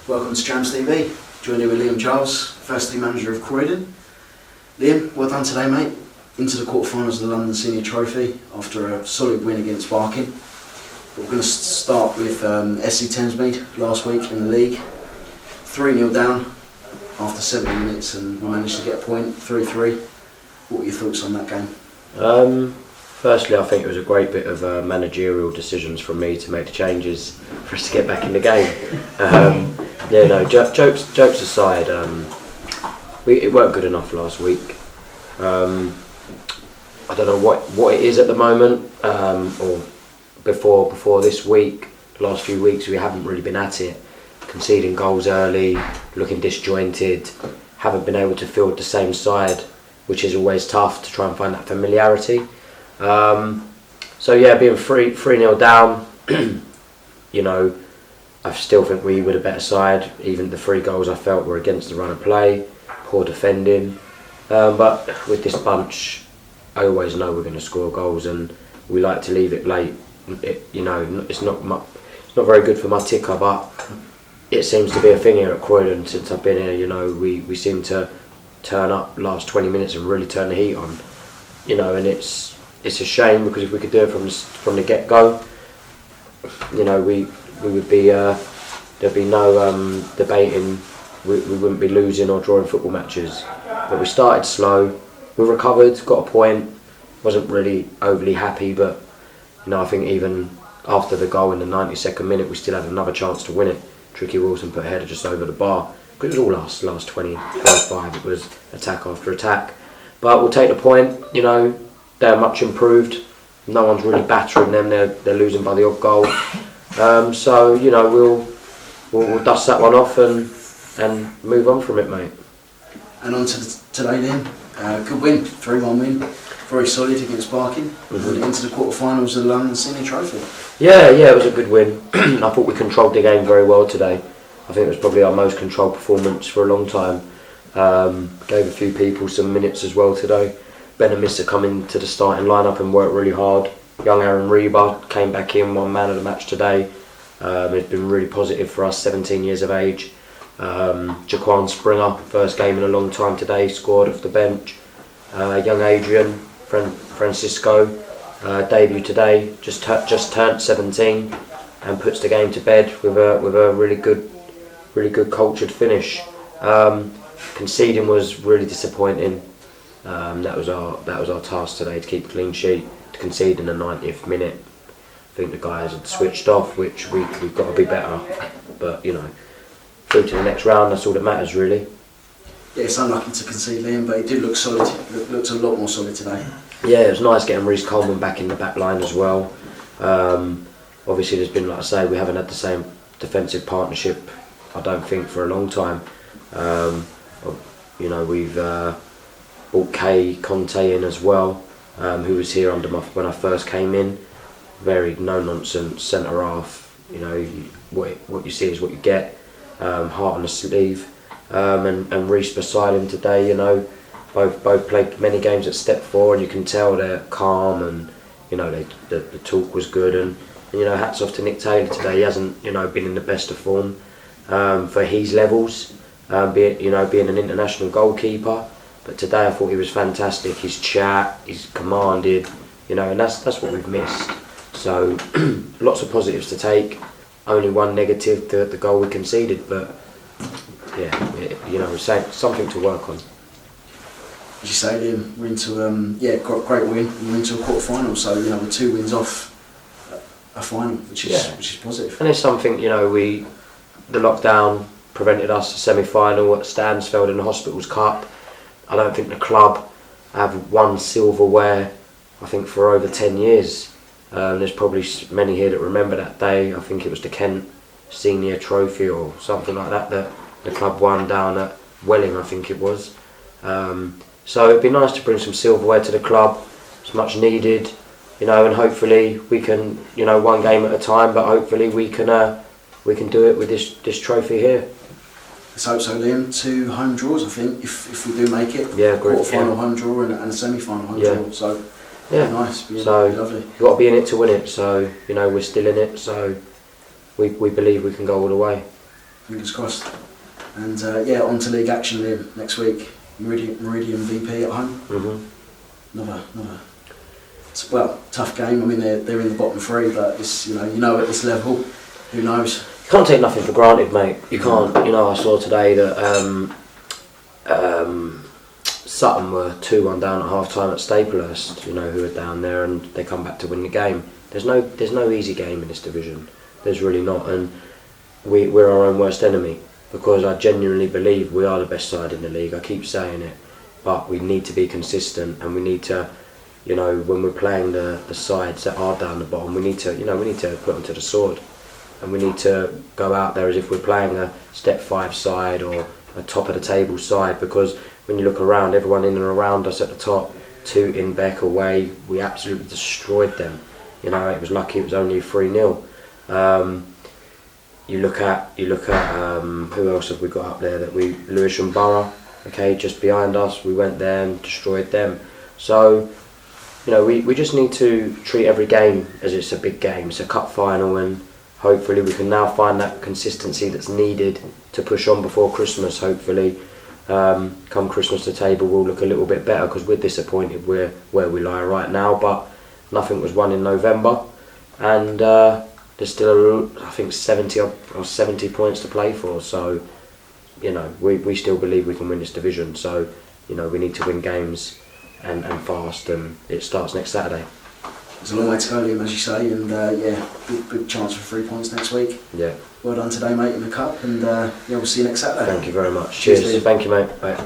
Welcome to Trams TV. Joined here with Giles, first team manager of Croydon. Liam, well done today, mate. Into the quarterfinals of the London Senior Trophy after a solid win against Barking. We're going to start with SC Thamesmead last week in the league. 3-0 down after 70 minutes and we managed to get a point, 3-3. What were your thoughts on that game? Firstly, I think it was a great bit of managerial decisions from me to make the changes for us to get back in the game. Jokes aside, it weren't good enough last week. I don't know what it is at the moment, or before this week, the last few weeks we haven't really been at it. Conceding goals early, looking disjointed, haven't been able to field the same side, which is always tough to try and find that familiarity. Being 3-0 down, I still think we were the better side. Even the 3 goals I felt were against the run of play, poor defending. But with this bunch, I always know we're going to score goals, and we like to leave it late. It's not very good for my ticker, but it seems to be a thing here at Croydon since I've been here. We seem to turn up last 20 minutes and really turn the heat on. And it's a shame, because if we could do it from the get-go, we would be there'd be no debating. We wouldn't be losing or drawing football matches. But we started slow, we recovered, got a point. Wasn't really overly happy, but I think even after the goal in the 92nd minute, we still had another chance to win it. Tricky Wilson put a header just over the bar. It was all last 20, 25. It was attack after attack. But we'll take the point. They're much improved. No one's really battering them. They're losing by the odd goal. We'll dust that one off and move on from it, mate. And on to today then. Good win, 3-1 win. Very solid against Barking. Into the quarterfinals of the London Senior Trophy. Yeah, it was a good win. I thought we controlled the game very well today. I think it was probably our most controlled performance for a long time. Gave a few people some minutes as well today. Ben and Mr come into the starting lineup and worked really hard. Young Aaron Reba came back in, one man of the match today. It's been really positive for us, 17 years of age. Jaquan Springer, first game in a long time today, scored off the bench. Young Adrian, Francisco, debut today, just turned 17 and puts the game to bed with a really good cultured finish. Conceding was really disappointing. That was our task today, to keep a clean sheet. To concede in the 90th minute, I think the guys had switched off, which we've got to be better. But through to the next round, that's all that matters really. Yeah, it's unlucky to concede, Liam, but it did look solid. It looked a lot more solid today. Yeah, it was nice getting Reece Coleman back in the back line as well. Obviously, there's been, like I say, we haven't had the same defensive partnership, I don't think, for a long time. We've brought Kay Conte in as well, who was here when I first came in. Very no-nonsense centre half. What you see is what you get. Heart on the sleeve. And Reece beside him today. Both played many games at step 4, and you can tell they're calm, and the talk was good. And hats off to Nick Taylor today. He hasn't been in the best of form for his levels, being an international goalkeeper. But today I thought he was fantastic. His chat, he's commanded, and that's what we've missed. So lots of positives to take. Only one negative, the goal we conceded, but something to work on. As you say, Liam, we're into great win. We're into a quarter-final, so we're 2 wins off a final, which is positive. And it's something the lockdown prevented us a semi-final at Stansfeld in the Hospitals Cup. I don't think the club have won silverware, I think, for over 10 years. There's probably many here that remember that day. I think it was the Kent Senior Trophy or something like that the club won down at Welling, I think it was. So it'd be nice to bring some silverware to the club. It's much needed, and hopefully we can, one game at a time, but hopefully we can do it with this trophy here. Let's hope so, Liam. 2 home draws, I think, if we do make it. Yeah, great. Quarter-final home draw and a semi-final home draw. So nice. Be lovely. You've got to be in it to win it. So we're still in it. So we believe we can go all the way. fingers crossed. And yeah, on to league action then next week. Meridian VP at home. Another well, tough game. I mean, they're in the bottom three, but it's you know at this level, who knows? You can't take nothing for granted, mate. You can't. You know, I saw today that Sutton were 2-1 down at half time at Staplehurst. You know, who are down there, and they come back to win the game. There's no easy game in this division. There's really not, and we're our own worst enemy, because I genuinely believe we are the best side in the league. I keep saying it, but we need to be consistent, and we need to, you know, when we're playing the sides that are down the bottom, we need to put them to the sword, and we need to go out there as if we're playing a step 5 side or a top of the table side, because when you look around, everyone in and around us at the top, Tooting, Beck away, we absolutely destroyed them. You know, it was lucky it was only 3-0. You look at who else have we got up there that Lewisham Borough, okay, just behind us, we went there and destroyed them. So, you know, we just need to treat every game as it's a big game. It's a cup final, and hopefully we can now find that consistency that's needed to push on before Christmas. Hopefully, come Christmas the table will look a little bit better, because we're disappointed where we lie right now, but nothing was won in November, and there's still, I think, 70 points to play for. So, you know, we still believe we can win this division. So, you know, we need to win games and fast, and it starts next Saturday. There's a long way to go, Liam, as you say, and yeah, big chance for 3 points next week. Yeah. Well done today, mate, in the cup, and yeah, we'll see you next Saturday. Thank you very much. Cheers. Thank you, mate. Bye.